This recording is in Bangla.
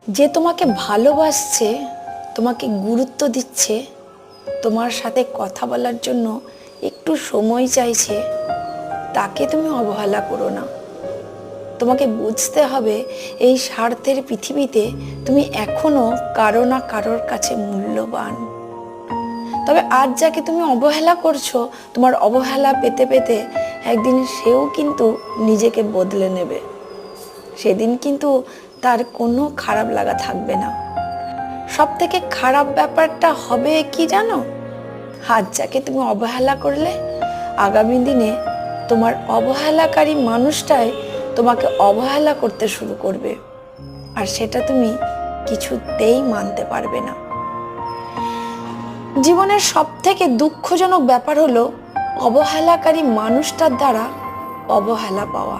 যে তোমাকে ভালোবাসছে, তোমাকে গুরুত্ব দিচ্ছে, তোমার সাথে কথা বলার জন্য একটু সময় চাইছে, তাকে তুমি অবহেলা করো না। তোমাকে বুঝতে হবে এই স্বার্থের পৃথিবীতে তুমি এখনো কারো না কারোর কাছে মূল্যবান। তবে আজ যাকে তুমি অবহেলা করছো, তোমার অবহেলা পেতে পেতে একদিন সেও কিন্তু নিজেকে বদলে নেবে। সেদিন কিন্তু তার কোনো খারাপ লাগা থাকবে না। সব থেকে খারাপ ব্যাপারটা হবে কি জানো? আজ যাকে তুমি অবহেলা করলে, আগামী দিনে তোমার অবহেলাকারী মানুষটাই তোমাকে অবহেলা করতে শুরু করবে, আর সেটা তুমি কিছুতেই মানতে পারবে না। জীবনের সব থেকে দুঃখজনক ব্যাপার হলো অবহেলাকারী মানুষটার দ্বারা অবহেলা পাওয়া।